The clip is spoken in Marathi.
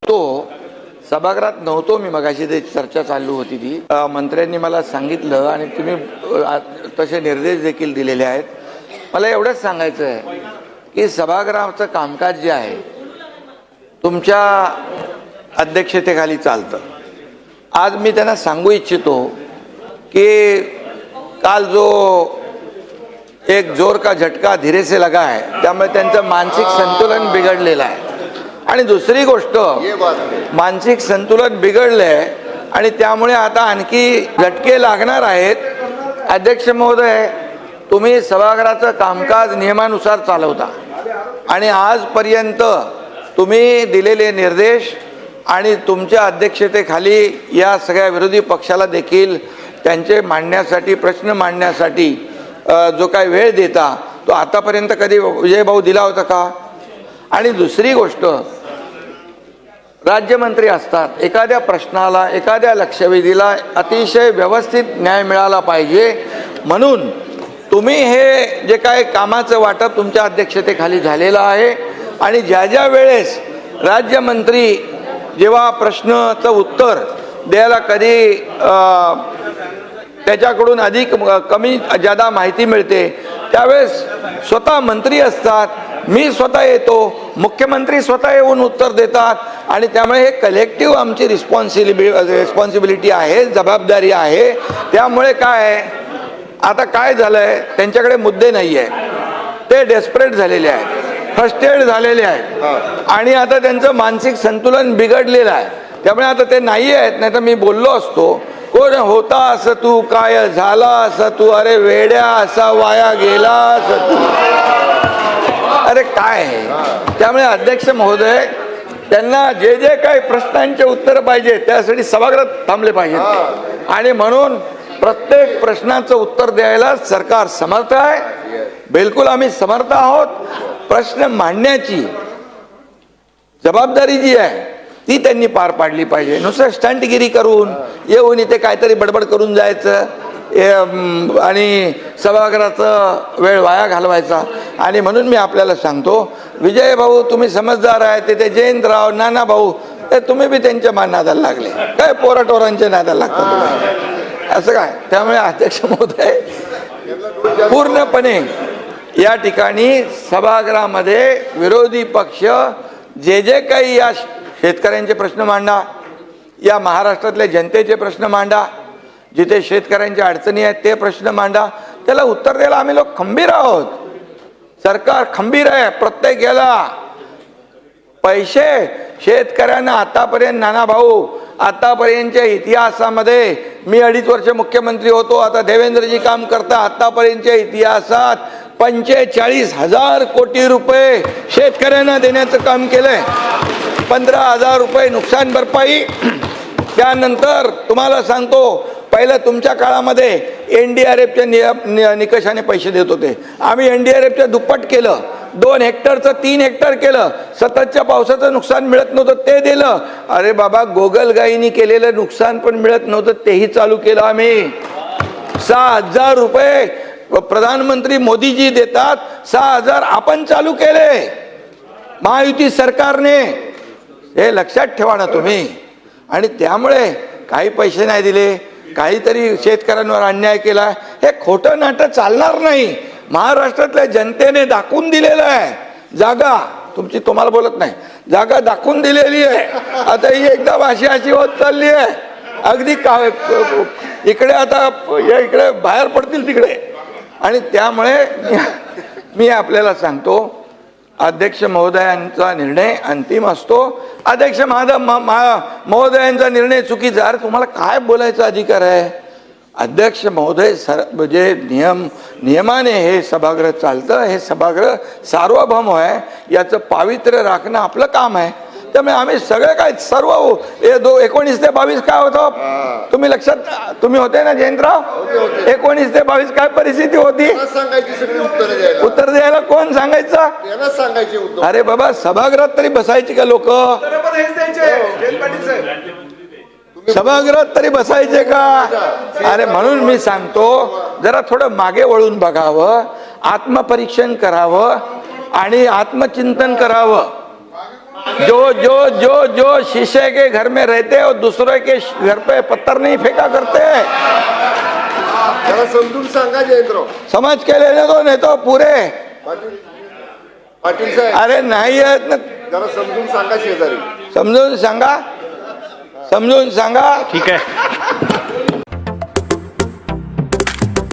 तो सभागृहात नव्हतो मी, मगाशी ते चर्चा चालू होती ती मंत्र्यांनी मला सांगितलं आणि तुम्ही तसे निर्देश देखील दिलेले आहेत. मला एवढंच सांगायचं आहे की सभागृहाचं कामकाज जे आहे तुमच्या अध्यक्षतेखाली चालतं. आज मी त्यांना सांगू इच्छितो की काल जो एक जोर का झटका धीरे से लगा है, त्यामुळे त्यांचं मानसिक संतुलन बिघडलेलं आहे. आणि दुसरी गोष्ट, मानसिक संतुलन बिघडलंय आणि त्यामुळे आता आणखी झटके लागणार आहेत. अध्यक्ष महोदय, तुम्ही सभागृहाचं कामकाज नियमानुसार चालवता आणि आजपर्यंत तुम्ही दिलेले निर्देश आणि तुमच्या अध्यक्षतेखाली या सगळ्या विरोधी पक्षाला देखील त्यांचे मांडण्यासाठी, प्रश्न मांडण्यासाठी जो काही वेळ देता तो आतापर्यंत कधी विजयभाऊ दिला होता का? आणि दुसरी गोष्ट, राज्यमंत्री असतात, एखाद्या प्रश्नाला, एखाद्या लक्षवेधीला अतिशय व्यवस्थित न्याय मिळाला पाहिजे म्हणून तुम्ही हे जे काय कामाचं वाटप तुमच्या अध्यक्षतेखाली झालेलं आहे आणि ज्या ज्या वेळेस राज्यमंत्री जेव्हा प्रश्नाचं उत्तर द्यायला कधी त्याच्याकडून अधिक कमी जादा माहिती मिळते त्यावेळेस स्वतः मंत्री असतात, मी स्वतः येतो, मुख्यमंत्री स्वतः येऊन उत्तर देतात आणि त्यामुळे हे कलेक्टिव्ह आमची रिस्पॉन्सिबिलिटी आहे, जबाबदारी आहे. त्यामुळे काय आता काय झालंय, त्यांच्याकडे मुद्दे नाही आहे, ते डेस्परेट झालेले आहेत, फ्रस्ट्रेट झालेले आहेत आणि आता त्यांचं मानसिक संतुलन बिघडलेलं आहे. त्यामुळे आता ते नाही आहेत. नाही तर मी बोललो असतो, कोण होता असं तू, काय झाला असं तू, अरे वेड्या असा वाया गेला असं तू, अरे काय आहे. त्यामुळे अध्यक्ष महोदय, त्यांना जे जे काही प्रश्नांचे उत्तर पाहिजे त्यासाठी सभागृहात थांबले पाहिजेत आणि म्हणून प्रत्येक प्रश्नाचं उत्तर द्यायला सरकार समर्थ आहे. बिलकुल आम्ही समर्थ आहोत. प्रश्न मांडण्याची जबाबदारी जी आहे ती त्यांनी पार पाडली पाहिजे. नुसतं स्टंटगिरी करून येऊन इथे काहीतरी बडबड करून जायचं आणि सभागृहाचा वेळ वाया घालवायचा. आणि म्हणून मी आपल्याला सांगतो, विजय भाऊ तुम्ही समजदार आहे, ते जयंतराव, नाना भाऊ, ते तुम्ही बी त्यांच्या नादाला लागले, काय पोराटोरांच्या नादाला लागतात असं काय. त्यामुळे अध्यक्ष महोदय, पूर्णपणे या ठिकाणी सभागृहामध्ये विरोधी पक्ष जे जे काही या शेतकऱ्यांचे प्रश्न मांडा, या महाराष्ट्रातल्या जनतेचे प्रश्न मांडा, जिथे शेतकऱ्यांच्या अडचणी आहेत ते प्रश्न मांडा, त्याला उत्तर द्यायला आम्ही लोक खंबीर आहोत. सरकार खंबीर आहे. प्रत्येक याला पैसे शेतकऱ्यांना आतापर्यंत, नाना भाऊ, आतापर्यंतच्या इतिहासामध्ये, मी 2.5 वर्ष मुख्यमंत्री होतो, आता देवेंद्रजी काम करता, आतापर्यंतच्या इतिहासात 45,000 कोटी रुपये शेतकऱ्यांना देण्याचं काम केलंय. 15,000 रुपये नुकसान भरपाई. त्यानंतर तुम्हाला सांगतो, पहिलं तुमच्या काळामध्ये NDRFच्या निकषाने पैसे देत होते. आम्ही NDRFच्या दुप्पट केलं, 2 हेक्टरचं 3 हेक्टर केलं. सततच्या पावसाचं नुकसान मिळत नव्हतं ते दिलं. अरे बाबा, गोगलगाईनी केलेलं नुकसान पण मिळत नव्हतं तेही चालू केलं आम्ही. 6,000 रुपये प्रधानमंत्री मोदीजी देतात, 6,000 आपण चालू केले महायुती सरकारने. हे लक्षात ठेवा ना तुम्ही. आणि त्यामुळे काही पैसे नाही दिले, काहीतरी शेतकऱ्यांवर अन्याय केला, हे खोटं नाटक चालणार नाही. महाराष्ट्रातल्या जनतेने दाखवून दिलेलं आहे. जागा तुमची, तुम्हाला बोलत नाही, जागा दाखवून दिलेली आहे. आता ही एकदम अशी होत चालली आहे, अगदी इकडे आता इकडे बाहेर पडतील तिकडे. आणि त्यामुळे मी आपल्याला सांगतो, अध्यक्ष महोदयांचा निर्णय अंतिम असतो. अध्यक्ष महोदयांचा निर्णय चुकीचा, अरे तुम्हाला काय बोलायचा अधिकार आहे? अध्यक्ष महोदय, जे नियमाने हे सभागृह चालतं, हे सभागृह सार्वभौम आहे, याचं पावित्र्य राखणं आपलं काम आहे. त्यामुळे आम्ही सगळे काय सर्व 19 ते 22 काय होतं तुम्ही लक्षात, तुम्ही होते ना जयंतराव? 19 ते 22 काय परिस्थिती होती? उत्तर द्यायला कोण सांगायचं? अरे बाबा, सभागृहात तरी बसायची का लोक? सभागृहात तरी बसायचे का? अरे म्हणून मी सांगतो, जरा थोडं मागे वळून बघावं, आत्मपरीक्षण करावं आणि आत्मचिंतन करावं. जो जो जो जो शीशे के घर में रहते हो दूसरे के घर पे पत्थर नहीं फेंका करते. जरा समजून सांगा जयंतराव. समझ के लेने दो नहीं तो पूरे. पाटील साहेब अरे नाही आहेत ना. जरा समजून सांगा शेजारी. समजून सांगा. समजून सांगा. ठीक आहे.